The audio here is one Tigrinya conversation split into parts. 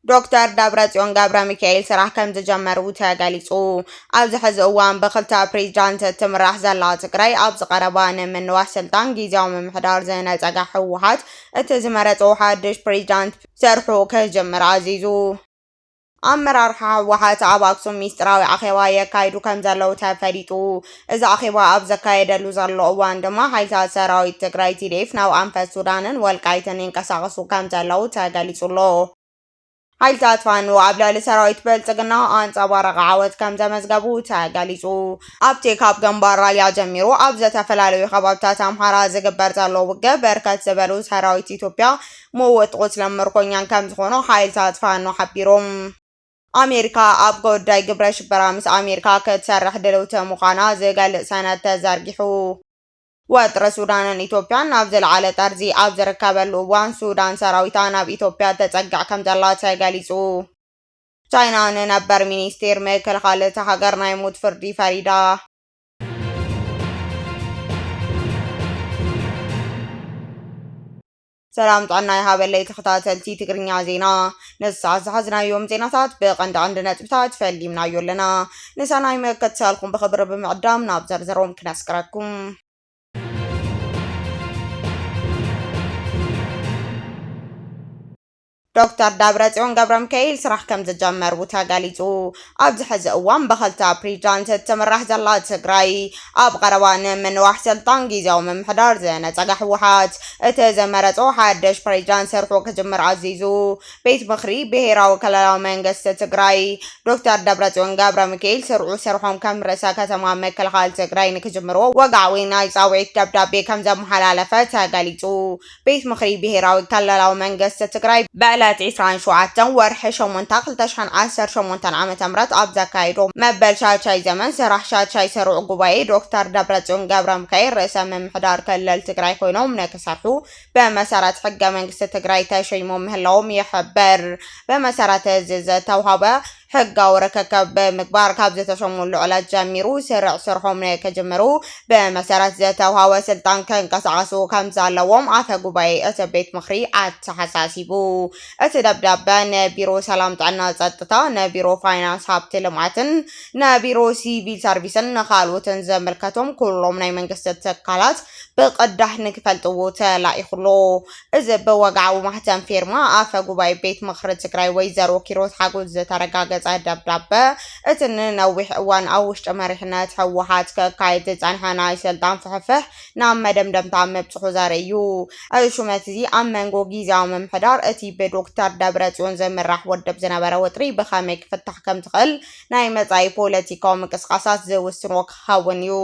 ዶክተር ዳብረጽዮን ገብረ ሚካኤል ስራሕ ከም ዝጀመሩ ተገሊጹ። ኣብዚ ሕዚ እዋን ብክልተ ፕሬዝዳንት ትምራሕ ዘላ ትግራይ ኣብ ዝቐረባ ንምንዋሕ ስልጣን ጊዜያዊ ምምሕዳር ዝነፀገ ህወሓት እቲ ዝመረፆ ሓድሽ ፕሬዝዳንት ሰርሑ ከጅምር ኣዚዙ። ኣመራርሓ ህወሓት ኣብ ኣክሱም ሚስጥራዊ ኣኼባ የካይዱ ከም ዘለው ተፈሊጡ። እዚ ኣኼባ ኣብ ዘካየደሉ ዘሎ እዋን ድማ ሓይልታት ሰራዊት ትግራይ TDF ናብ ኣንፈት ሱዳንን ወልቃይትን ይንቀሳቐሱ ከም ዘለው ተገሊጹሎ። ሓይልታት ፋኖ ኣብ ልዕሊ ሰራዊት ብልጽግና ኣንጸባረቐ ዓወት ከም ዘመዝገቡ ተገሊጹ። ኣብቲ ካብ ግንባር ራያ ጀሚሩ ኣብ ዝተፈላለዩ ከባቢታት ኣምሓራ ዝግበር ዘሎ ውግእ በርከት ዝበሉ ሰራዊት ኢትዮጵያ ምውጥ ቁስልን ምርኮኛን ከም ዝኾኑ ሓይልታት ፋኖ ሓቢሮም። ኣሜሪካ ኣብ ጉዳይ ግብረ ሽበራ ምስ ኣሜሪካ ክትሰርሕ ድልውቲ ምዃና ዝገልጽ ሰነድ ተዘርጊሑ። ወጥሪ ሱዳንን ኢትዮጵያን ናብ ዝለዓለ ጠርዚ ኣብ ዝርከበሉ እዋን ሱዳን ሰራዊታ ናብ ኢትዮጵያ ተጸጊዕ ከም ዘላ ተገሊጹ። ቻይና ንነበር ሚኒስቴር ምክልኻል እታ ሃገር ናይ ሞት ፍርዲ ፈሪዳ። ሰላም ጥዕና ይሃበለይ ተኸታተልቲ ትግርኛ ዜና ንሰዓት ዝሓዝናዮም ዜናታት ብቐንዲ ቀንዲ ነጥብታት ፈሊምናዮ ኣለና። ንሰናይ መከታተልኩም ብኽብሪ ብምዕዳም ናብ ዘርዘሮም ክነስክረኩም። ዶክተር ዳብረጽዮን ገብረ ሚካኤል ስራሕ ከም ዝጀመሩ ተገሊጹ። ኣብዚ ሕዚ እዋን ብክልተ ፕሬዝዳንት ትምራሕ ዘላ ትግራይ ኣብ ቀረባ ንምንዋሕ ስልጣን ጊዜያዊ ምምሕዳር ዝነፀገ ህወሓት እቲ ዝመረፆ ሓድሽ ፕሬዝዳንት ሰርሑ ክጅምር ኣዚዙ። ቤት ምክሪ ብሄራዊ ክልላዊ መንግስቲ ትግራይ ዶክተር ዳብረጽዮን ገብረ ሚካኤል ስርዑ ስርሖም ከም ርእሰ ከተማ ምክልኻል ትግራይ ንክጅምርዎ ወግዓዊ ናይ ፃውዒት ደብዳቤ ከም ዘመሓላለፈ ተገሊጹ። ቤት ምክሪ ብሄራዊ ክልላዊ መንግስቲ ትግራይ በዕለት 27 ወርሒ 8 2018 ዓ.ም ኣብ ዘካይዶ መበል ሻድሻይ ዘመን ስራሕ ሻድሻይ ስሩዕ ጉባኤ ዶክተር ዳብረጽዮን ገብረ ሚካኤል ርእሰ ምምሕዳር ክልል ትግራይ ኮይኖም ንክሰርሑ ብመሰረት ሕገ መንግስቲ ትግራይ ተሸይሞም ምህላዎም ይሕበር። ብመሰረት እዚ ዝተውሃበ ሕጋዊ ርክክብ ብምግባር ካብ ዝተሸሙሉ ዕለት ጀሚሩ ስርዕ ስርሖም ንክጅምሩ ብመሰረት ዝተውሃበ ስልጣን ክንቀሳቀሱ ከም ዘለዎም ኣፈ ጉባኤ እቲ ቤት ምክሪ ኣተሓሳሲቡ። እቲ ደብዳቤ ንቢሮ ሰላም ጥዕና ጸጥታ፣ ንቢሮ ፋይናንስ ሃብቲ ልምዓትን፣ ንቢሮ ሲቪል ሰርቪስን ንኻልኦትን ዘመልከቶም ኩሎም ናይ መንግስቲ ትካላት ብቅዳሕ ንክፈልጥዎ ተላኢኹሎ። እዚ ብወግዓዊ ማህተም ፊርማ ኣፈ ጉባኤ ቤት ምክሪ ትግራይ ወይዘሮ ኪሮት ሓጎስ ዝተረጋገፀ ደብዳቤ እቲ ንነዊሕ እዋን ኣብ ውሽጢ መሪሕነት ህወሓት ክካየድ ዝጸንሐ ናይ ስልጣን ፍሕፍሕ ናብ መደምደምታ ምብፅሑ ዘርኢ እዩ። እዚ ሹመት እዚ ኣብ መንጎ ጊዜያዊ ምምሕዳር እቲ ብዶክተር ዳብረጽዮን ዝምራሕ ውድብ ዝነበረ ወጥሪ ብኸመይ ክፍታሕ ከም ዝኽእል ናይ መጻኢ ፖለቲካዊ ምንቅስቓሳት ዝውስኖ ክኸውን እዩ።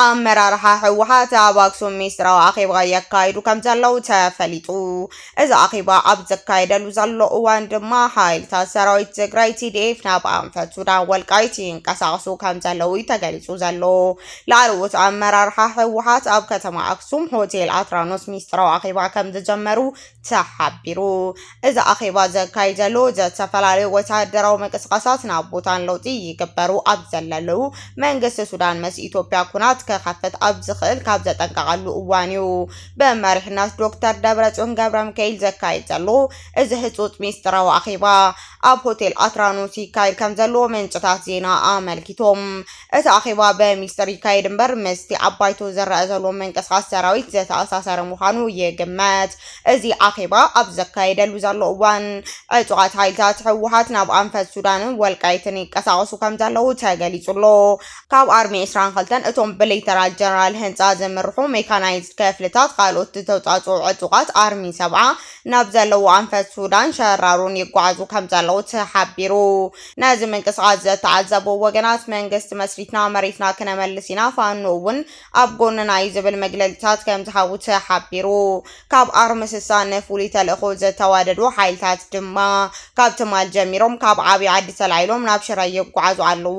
ኣመራርሓ ህወሓት ኣብ ኣክሱም ሚስጥራዊ ኣኼባ የካይዱ ከም ዘለው ተፈሊጡ። እዚ ኣኼባ ኣብ ዘካየደሉ ዘሎ እዋን ድማ ሓይልታት ሰራዊት ትግራይ TDF ናብ ኣንፈት ሱዳን ወልቃይት ይንቀሳቐሱ ከም ዘለው ተገሊጹ ዘሎ። ላዕለዎት ኣመራርሓ ህወሓት ኣብ ከተማ ኣክሱም ሆቴል ኣትራኖስ ሚስጥራዊ ኣኼባ ከም ዝጀመሩ ተሓቢሩ። እዚ ኣኼባ ዘካይድ ዘሎ ዝተፈላለዩ ወተሃደራዊ ምንቅስቓሳት ናብ ቦታን ለውጢ ይግበሩ ኣብ ዘለለው መንግስቲ ሱዳን ምስ ኢትዮጵያ ኩናት ከኸፍት ኣብ ዝኽእል ካብ ዘጠንቀቐሉ እዋን እዩ። ብመሪሕነት ዶክተር ዳብረጽዮን ገብረ ሚካኤል ዘካይድ ዘሎ እዚ ህጹጽ ሚስጥራዊ ኣኼባ ኣብ ሆቴል ኣትራኖስ ይካየድ ከም ዘሎ ምንጭታት ዜና ኣመልኪቶም። እቲ ኣኼባ ብሚስጥር ይካየድ እምበር ምስቲ ኣባይቶ ዝረአ ዘሎ ምንቅስቓስ ሰራዊት ዝተኣሳሰረ ምዃኑ ይግመት። እዚ ኣኼባ ኣብ ዘካየደሉ ዘሎ እዋን ዕጡቓት ሓይልታት ህወሓት ናብ ኣንፈት ሱዳንን ወልቃይትን ይንቀሳቐሱ ከም ዘለው ተገሊጹሎ። ካብ ኣርሚ 22 እቶም ብሌተናል ጀነራል ህንፃ ዝምርሑ ሜካናይዝድ ክፍልታት ካልኦት ዝተውፃፅኡ ዕጡቓት ኣርሚ 70 ናብ ዘለዎ ኣንፈት ሱዳን ሸራሩን ይጓዓዙ ከም ዘለው ተሓቢሩ። ነዚ ምንቅስቓስ ዘተዓዘቡ ወገናት መንግስቲ መስሪትና መሬትና ክነመልስ ኢና ፋኖ እውን ኣብ ጎንና ዝብል መግለፂታት ከም ዝሃቡ ተሓቢሩ። ካብ ኣርሚ 60 ንፍሉይ ተልእኮ ዝተዋደዱ ሓይልታት ድማ ካብ ትማል ጀሚሮም ካብ ዓብዪ ዓዲ ተላዒሎም ናብ ሽረ ይጓዓዙ ኣለው።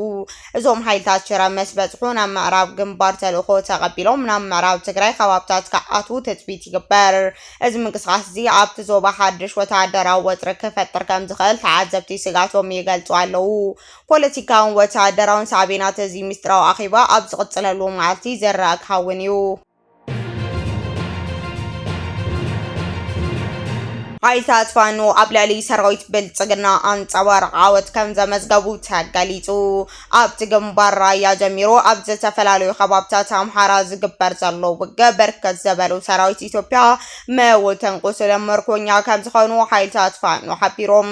እዞም ሓይልታት ሽረ ምስ በፅሑ ናብ ምዕራብ ግንባር ተልእኮ ተቐቢሎም ናብ ምዕራብ ትግራይ ከባቢታት ክኣትዉ ትፅቢት ይግበር። እዚ ምንቅስቓስ እዚ ኣብቲ ዞባ ሓድሽ ወተሃደራዊ ወጥሪ ክፈጥር ከም ዝኽእል ተዓዘብቲ ስጋቶም ይገልጹ ኣለው። ፖለቲካውን ወተሃደራውን ሳዕቤናት እዚ ሚስጥራዊ ኣኼባ ኣብ ዝቕፅለሉ መዓልቲ ዝረአ ክኸውን እዩ። ሓይልታት ፋኖ ኣብ ልዕሊ ሰራዊት ብልጽግና ኣንጻባርቕ ዓወት ከም ዘመዝገቡ ተገሊጹ። ኣብቲ ግንባር ራያ ጀሚሮ ኣብ ዝተፈላለዩ ከባብታት ኣምሓራ ዝግበር ዘሎ ውግእ በርከት ዘበሉ ሰራዊት ኢትዮጵያ መወተን ቁስልን ምርኮኛ ከም ዝኾኑ ሓይልታት ፋኖ ሓቢሮም።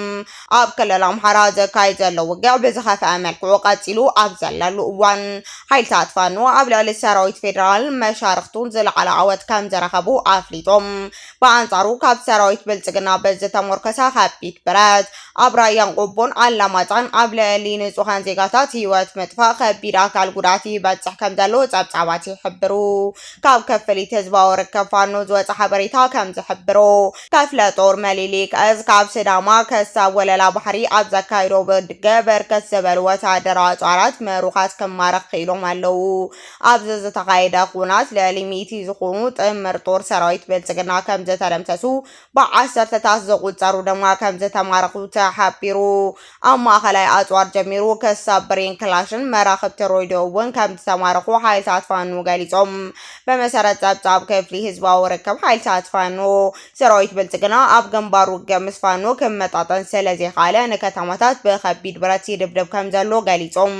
ኣብ ክልል ኣምሓራ ዘካይድ ዘሎ ውግእ ብዝኸፍአ መልክዑ ቀፂሉ ኣብ ዘለሉ እዋን ሓይልታት ፋኖ ኣብ ልዕሊ ሰራዊት ፌደራል መሻርክቱን ዝለዓለ ዓወት ከም ዝረኸቡ ኣፍሊጦም። ብኣንጻሩ ካብ ሰራዊት ብልጽግና በዝተሞርከሰ ከቢድ ብረት ኣብ ራያን ቆቦን ኣላማጣን ኣብ ልዕሊ ንጹሃን ዜጋታት ህይወት ምጥፋእ ከቢድ ኣካል ጉዳት ይበጽሕ ከም ዘሎ ጸብጻባት ይሕብሩ። ካብ ከፍሊት ህዝባዊ ርክብ ፋኖ ዝወፀ ሓበሬታ ከም ዝሕብሮ ክፍለ ጦር መሊሊክ እዝ ካብ ስዳማ ከሳብ ወለላ ባሕሪ ኣብ ዘካይዶ ውግእ በርከት ዝበሉ ወታደራዊ ኣጽዋራት ምሩኻት ክማረኽ ክኢሎም ኣለው። ኣብዚ ዝተኻየደ ኩናት ልዕሊ 100 ዝኾኑ ጥምር ጦር ሰራዊት ብልጽግና ከም ዝተደምሰሱ ብዓሰርተታት ዝቁጸሩ ድማ ከም ዝተማረኹ ተሓቢሩ። ኣብ ማእኸላይ ኣጽዋር ጀሚሩ ከሳብ ብሬን ክላሽን መራኽብቲ ሬድዮ እውን ከም ዝተማረኹ ሓይልታት ፋኖ ገሊጾም። በመሰረት ጸብጻብ ክፍሊ ህዝባዊ ርክብ ሓይልታት ፋኖ ሰራዊት ብልጽግና ኣብ ግንባር ውግእ ምስ ፋኖ ክመጣጠን ስለዘይኻለ ንከተማታት ብከቢድ ብረት ይድብድብ ከም ዘሎ ገሊጾም።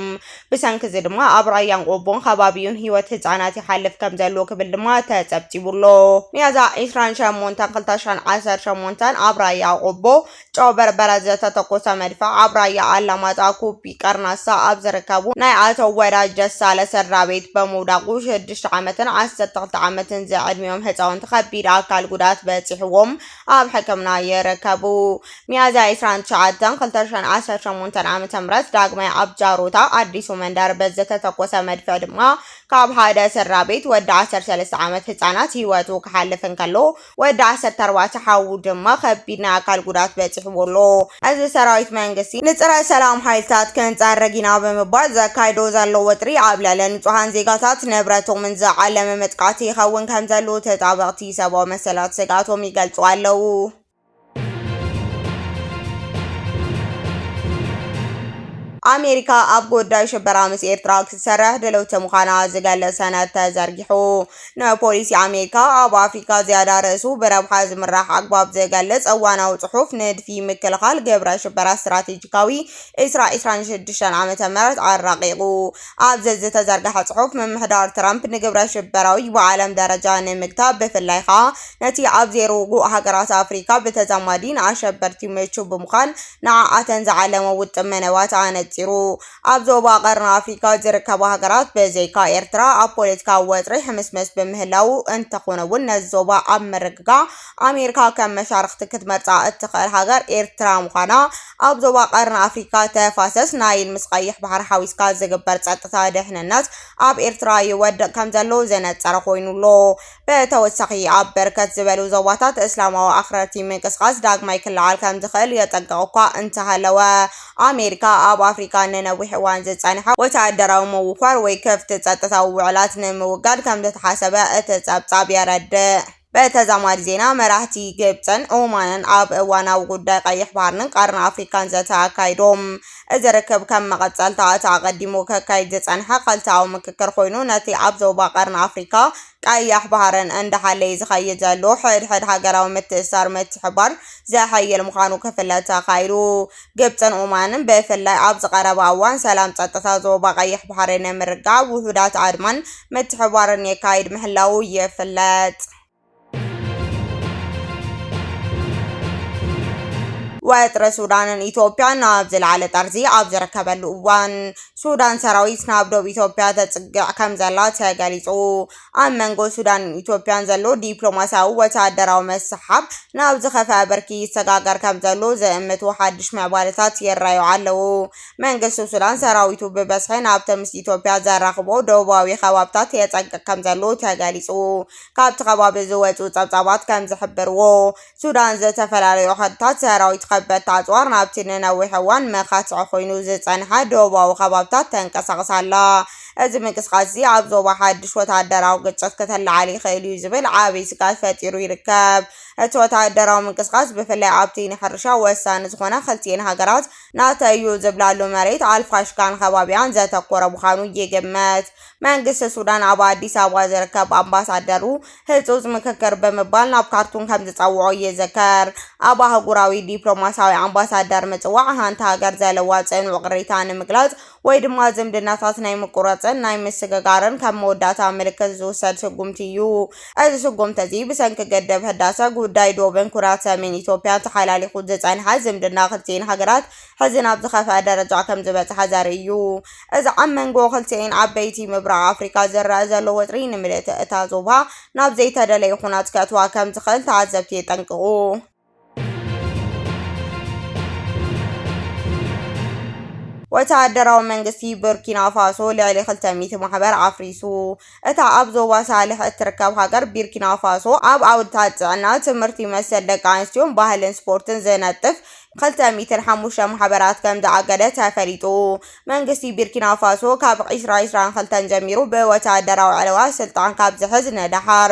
ብሰንኪ እዚ ድማ ኣብ ራያን ቆቦን ከባቢውን ህይወት ህጻናት ይሓልፍ ከም ዘሎ ክብል ድማ ተጸብጺቡሎ። ሚያዝያ 28 2018 ኣብ ራያ ቆቦ ጨው በርበረ ዝተተኮሰ መድፍዕ ኣብ ራያ ኣላማጣ ኩቢ ቀርናሳ ኣብ ዝርከቡ ናይ ኣቶ ወዳጅ ደሳለ ስድራ ቤት በመውዳቁ 6 ዓመትን 12 ዓመትን ዝዕድሚኦም ህፃውንቲ ከቢድ ኣካል ጉዳት በፂሕዎም ኣብ ሕክምና ይርከቡ። ሚያዝያ 29 2018 ዓ.ም ዳግማይ ኣብ ጃሮታ ኣዲሱ መንደር በዝተተኮሰ መድፍዕ ድማ ካብ ሓደ ስድራ ቤት ወዲ 13 ዓመት ህፃናት ህይወቱ ክሓልፍ እንከሎ ወዲ 14 ሓዉ ድማ ከቢድ ናይ ኣካል ጉዳት በፂሕዎሎ። እዚ ሰራዊት መንግስቲ ንጽረ ሰላም ሓይልታት ከንጻረግ ኢና ብምባል ዘካይዶ ዘሎ ወጥሪ ኣብ ልዕሊ ንጹሃን ዜጋታት ንብረቶምን ዝዓለመ መጥቃዕቲ ይኸውን ከም ዘሎ ተጣበቕቲ ሰብኣዊ መሰላት ስጋቶም ይገልጹ ኣለው። ኣሜሪካ ኣብ ጉዳይ ሽበራ ምስ ኤርትራ ክትሰርሕ ድልውቲ ምዃና ዝገልጽ ሰነድ ተዘርጊሑ። ንፖሊሲ ኣሜሪካ ኣብ ኣፍሪካ ዝያዳ ርእሱ ብረብሓ ዝምራሕ ኣግባብ ዝገልጽ እዋናዊ ጽሑፍ ንድፊ ምክልኻል ግብረ ሽበራ ስትራቴጂካዊ 2026 ዓ.ም ኣራቂቑ። ኣብዚ ዝተዘርግሐ ጽሑፍ ምምሕዳር ትራምፕ ንግብረ ሽበራዊ ብዓለም ደረጃ ንምግታብ ብፍላይ ከዓ ነቲ ኣብ ዜሮ ውጉእ ሃገራት ኣፍሪካ ብተዛማዲ ንኣሸበርቲ ምቹው ብምዃን ንዓኣተን ዝዓለመ ውጥን መነባት ኣነፂሩ። ኣብ ዞባ ቀርኒ ኣፍሪካ ዝርከቡ ሃገራት ብዘይካ ኤርትራ ኣብ ፖለቲካዊ ወጥሪ ሕምስምስ ብምህላው እንተኾነ እውን ነዚ ዞባ ኣብ ምርግጋዕ ኣሜሪካ ከም መሻርክቲ ክትመርፃ እትኽእል ሃገር ኤርትራ ምዃና ኣብ ዞባ ቀርኒ ኣፍሪካ ተፋሰስ ናይል ምስ ቀይሕ ባሕሪ ሓዊስካ ዝግበር ጸጥታ ድሕንነት ኣብ ኤርትራ ይወድቕ ከም ዘሎ ዘነፀረ ኮይኑሎ። ብተወሳኺ ኣብ በርከት ዝበሉ ዞባታት እስላማዊ ኣኽረርቲ ምንቅስቓስ ዳግማይ ክለዓል ከም ዝኽእል የጠንቅቕ እኳ እንተሃለወ ኣሜሪካ ኣብ ኣፍሪካ ንነዊሕ እዋን ዝጸንሐ ወተሃደራዊ ምውኳር ወይ ክፍቲ ጸጥታዊ ውዕላት ንምውጋድ ከም ዝተሓሰበ እቲ ጸብጻብ የረድእ። በተዛማዲ ዜና መራሕቲ ግብፅን ኦማንን ኣብ እዋናዊ ጉዳይ ቀይሕ ባህርን ቀርኒ ኣፍሪካን ዘተኣካይዶም እዚ ርክብ ከም መቐጸልታ እቲ ኣቐዲሙ ከካይድ ዝጸንሐ ቀልታዊ ምክክር ኮይኑ ነቲ ኣብ ዞባ ቀርኒ ኣፍሪካ ቀያሕ ባህርን እንዳሓለየ ዝኸይድ ዘሎ ሕድሕድ ሃገራዊ ምትእስሳር ምትሕብባር ዘሐይል ምዃኑ ክፍለጥ ተኻይሉ። ግብፅን ኦማንን ብፍላይ ኣብ ዝቐረበ እዋን ሰላም ጸጥታ ዞባ ቀይሕ ባህሪ ንምርጋዕ ውሑዳት ኣድማን ምትሕብባርን የካይድ ምህላው ይፍለጥ። ወጥሪ ሱዳንን ኢትዮጵያን ናብ ዝለዓለ ጠርዚ ኣብ ዝርከበሉ እዋን ሱዳን ሰራዊት ናብ ደቡብ ኢትዮጵያ ተጽግዕ ከም ዘላ ተገሊጹ። ኣብ መንጎ ሱዳንን ኢትዮጵያን ዘሎ ዲፕሎማስያዊ ወተሃደራዊ መስሓብ ናብ ዝኸፍአ ብርኪ ይሰጋገር ከም ዘሎ ዝእምቱ ሓድሽ ምዕባለታት ይረኣዩ ኣለው። መንግስቲ ሱዳን ሰራዊቱ ብበዝሒ ናብቲ ምስ ኢትዮጵያ ዘራኽቦ ደቡባዊ ከባብታት የጸግዕ ከም ዘሎ ተገሊጹ። ካብቲ ከባቢ ዝወጹ ጸብጻባት ከም ዝሕብርዎ ሱዳን ዝተፈላለዩ ኸድታት ሰራዊት ከበት ኣጽዋር ናብቲ ንነዊሕ እዋን መኻጽዒ ኮይኑ ዝጸንሐ ደቡባዊ ከባብታት ተንቀሳቕሳላ። እዚ ምንቅስቓስ እዚ ኣብ ዞባ ሓድሽ ወተሃደራዊ ግጭት ከተለዓል ይኽእል እዩ ዝብል ዓብዪ ስጋት ፈጢሩ ይርከብ። እቲ ወተሃደራዊ ምንቅስቓስ ብፍላይ ኣብቲ ንሕርሻ ወሳኒ ዝኾነ ክልቲአን ሃገራት ናተዩ ዝብላሉ መሬት ኣልፋሽካን ከባቢያን ዘተኮረ ምዃኑ ይግመት። መንግስቲ ሱዳን ኣብ ኣዲስ ኣበባ ዝርከብ ኣምባሳደሩ ህጹጽ ምክክር ብምባል ናብ ካርቱም ከም ዝጸውዖ ይዝከር። ኣብ ኣህጉራዊ ዲፕሎማስያዊ ኣምባሳደር ምጽዋዕ ሓንቲ ሃገር ዘለዋ ጽኑዕ ቅሬታ ንምግላጽ ወይ ድማ ዝምድናታት ናይ ምቁራጽን ናይ ምስግጋርን ከም መወዳእታ ምልክት ዝውሰድ ስጉምቲ እዩ። እዚ ስጉምቲ እዚ ብሰንኪ ገደብ ህዳሰ ጉዳይ ዶብን ኩናት ሰሜን ኢትዮጵያን ተሓላሊኹ ዝጸንሐ ዝምድና ክልቲአን ሃገራት ሕዚ ናብ ዝኸፍአ ደረጃ ከም ዝበጽሐ ዘርኢ እዩ። እዚ ኣብ መንጎ ክልቲአን ዓበይቲ ምብራቕ ኣፍሪካ ዝረአ ዘሎ ወጥሪ ንምልእቲ እታ ዞባ ናብ ዘይተደለየ ኩናት ከእትዋ ከም ዝኽእል ተዓዘብቲ የጠንቅቑ። ወተሃደራዊ መንግስቲ ቡርኪና ፋሶ ልዕሊ 200 ማሕበር ኣፍሪሱ። እታ ኣብ ዞባ ሳልሕ እትርከብ ሃገር ቡርኪና ፋሶ ኣብ ዓውድታት ጥዕና፣ ትምህርቲ መሰል ደቂ ኣንስትዮን ባህልን ስፖርትን ዝነጥፍ 205 ማሕበራት ከም ዝኣገደ ተፈሊጡ። መንግስቲ ቡርኪና ፋሶ ካብ 2022 ጀሚሩ ብወተሃደራዊ ዕለዋ ስልጣን ካብ ዝሕዝ ነዳሓር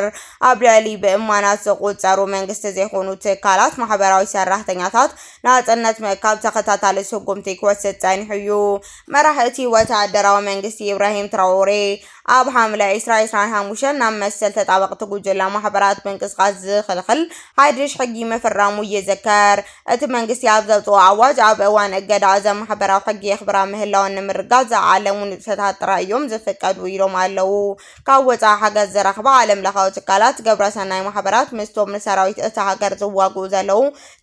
ኣብ ልዕሊ ብእማናት ዝቁጸሩ መንግስቲ ዘይኮኑ ትካላት ማሕበራዊ ሰራሕተኛታት ናጽነት ምእካብ ተኸታታሊ ስጉምቲ ክወስድ ጸኒሑ እዩ። መራሕቲ ወተሃደራዊ መንግስቲ ኢብራሂም ትራኦሬ ኣብ ሐምላይ 2025 ናብ መሰል ተጣበቕቲ ጉጅለ ማሕበራት ምንቅስቓስ ዝኽልኽል ሓድሽ ሕጊ ምፍራሙ ይዝከር። እቲ መንግስቲ ኣብ ዘውፅኦ ኣዋጅ ኣብ እዋን እገዳ እዞም ማሕበራዊ ሕጊ የኽብራ ምህላውን ንምርጋጽ ዝዓለሙ ንጥፈታት ጥራይ እዮም ዝፍቀዱ ኢሎም ኣለዉ። ካብ ወፃኢ ሓገዝ ዝረኽባ ዓለም ለኻዊ ትካላት ገብረሰናይ ማሕበራት ምስቶም ንሰራዊት እታ ሃገር ዝዋግኡ ዘለዉ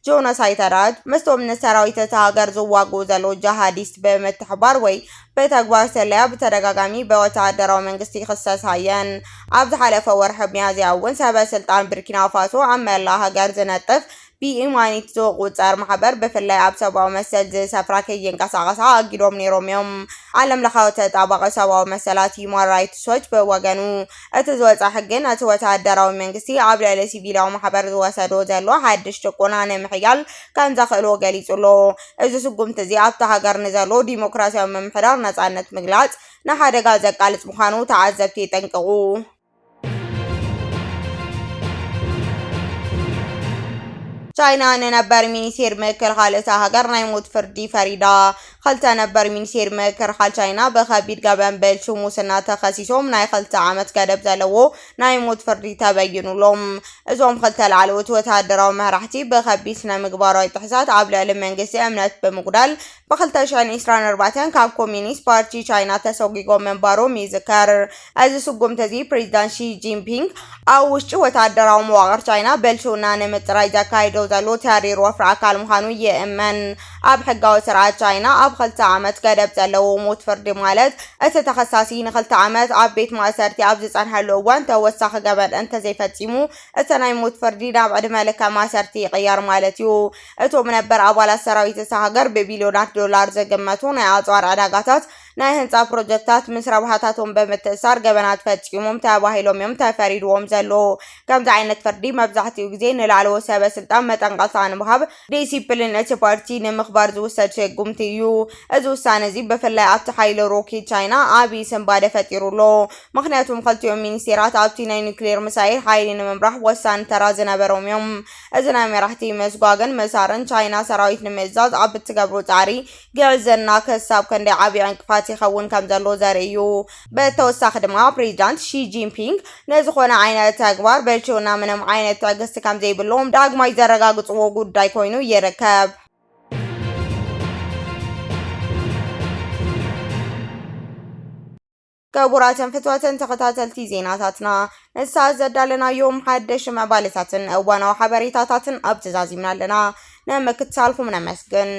ጆኖሳይደራት ምስቶም ንሰራዊት እታ ሃገር ዝዋግኡ ዘለዉ ጃሃዲስት ብምትሕባር ወይ በተግባር ሰለያ በተደጋጋሚ በወታደራዊ መንግስቲ ይኽሰሳየን። ኣብ ዝሓለፈ ወርሒ ሚያዝያ እውን ሰበስልጣን ቡርኪና ፋሶ ኣብ መላእ ሃገር ዝነጥፍ ብኢማኒት ዝቁጸር ማሕበር ብፍላይ ኣብ ሰብኣዊ መሰል ዝሰፍራ ከይንቀሳቐሳ ኣጊዶም ነይሮም እዮም። ዓለም ለኻዊ ተጣባቂ ሰብኣዊ መሰላት ሂውማን ራይትስ ዎች ብወገኑ እቲ ዝወፀ ሕግን እቲ ወተሃደራዊ መንግስቲ ኣብ ልዕሊ ሲቪላዊ ማሕበር ዝወሰዶ ዘሎ ሓድሽ ጭቆና ንምሕያል ከም ዘኽእልዎ ገሊጹሎ። እዚ ስጉምቲ እዚ ኣብቲ ሃገር ንዘሎ ዲሞክራሲያዊ ምምሕዳር ነጻነት ምግላጽ ንሓደጋ ዘቃልጽ ምዃኑ ተዓዘብቲ ይጠንቅቑ። ቻይና ንነበር ሚኒስቴር ምክልኻል እታ ሃገር ናይ ሞት ፍርዲ ፈሪዳ። ክልተ ነበር ሚኒስቴር ምክልኻል ቻይና ብከቢድ ገበን ሽሙስና ተኸሲሶም ናይ 2 ዓመት ገደብ ዘለዎ ናይ ሞት ፍርዲ ተበይኑሎም። እዞም ክልተ ላዕለዎት ወተሃደራዊ መራሕቲ ብከቢድ ስነ ምግባራዊ ጥሕሰት ኣብ ልዕሊ መንግስቲ እምነት ብምጉዳል ብ2024 ካብ ኮሚኒስት ፓርቲ ቻይና ተሰጊጎም ምንባሮም ይዝከር። እዚ ስጉምቲ እዚ ፕሬዚዳንት ሺ ጂንፒንግ ኣብ ውሽጢ ወተሃደራዊ መዋቕር ቻይና በልሹና ንምጥራይ ዘካይዶ ዘሎ ተሪር ወፍሪ ኣካል ምዃኑ ይእመን። ኣብ ሕጋዊ ስርዓት ቻይና ኣብ 2 ዓመት ገደብ ዘለዎ ሞት ፍርዲ ማለት እቲ ተኸሳሲ ን2 ዓመት ኣብ ቤት ማእሰርቲ ኣብ ዝጸንሐሉ እዋን ተወሳኺ ገበን እንተዘይፈጺሙ እቲ ናይ ሞት ፍርዲ ናብ ዕድመ ልክዕ ማእሰርቲ ይቕየር ማለት እዩ። እቶም ነበር ኣባላት ሰራዊት እታ ሃገር ብቢልዮናት ዶላር ዝግመቱ ናይ ኣጽዋር ዕዳጋታት ናይ ህንጻ ፕሮጀክታት ምስ ረብሓታቶም ብምትእሳር ገበናት ፈጺሞም ተባሂሎም እዮም ተፈሪድዎም ዘሎ። ከምዚ ዓይነት ፍርዲ መብዛሕትኡ ግዜ ንላዕለዎ ሰበስልጣን መጠንቀቕታ ንምሃብ ዲሲፕሊን እቲ ፓርቲ ንምኽባር ዝውሰድ ስጉምቲ እዩ። እዚ ውሳነ እዚ ብፍላይ ኣብቲ ሓይሊ ሮኬት ቻይና ዓብዪ ስንባደ ፈጢሩሎ። ምክንያቱም ክልቲኦም ሚኒስቴራት ኣብቲ ናይ ኒውክሌር ሚሳይል ሓይሊ ንምምራሕ ወሳኒ ተራ ዝነበሮም እዮም። እዚ ናይ መራሕቲ መስጓግን ምሳርን ቻይና ሰራዊት ንምእዛዝ ኣብ እትገብሮ ጻዕሪ ግዕዝና ክሳብ ክንደይ ዓብዪ ዕንቅፋት ይኸውን ከም ዘሎ ዘርኢ እዩ። ብተወሳኺ ድማ ፕሬዚዳንት ሺ ጂንፒንግ ንዝኾነ ዓይነት ተግባር በልሽውና ምንም ዓይነት ትዕግስቲ ከም ዘይብሎም ዳግማይ ዘረጋግጽዎ ጉዳይ ኮይኑ ይርከብ። ክቡራትን ፍትወትን ተኸታተልቲ ዜናታትና ንሰዓት ዘዳለናዮም ሓደሽ መባልታትን እዋናዊ ሓበሬታታትን ኣብ ትእዛዝ ይምና ኣለና። ንምክትታልኩም ነመስግን።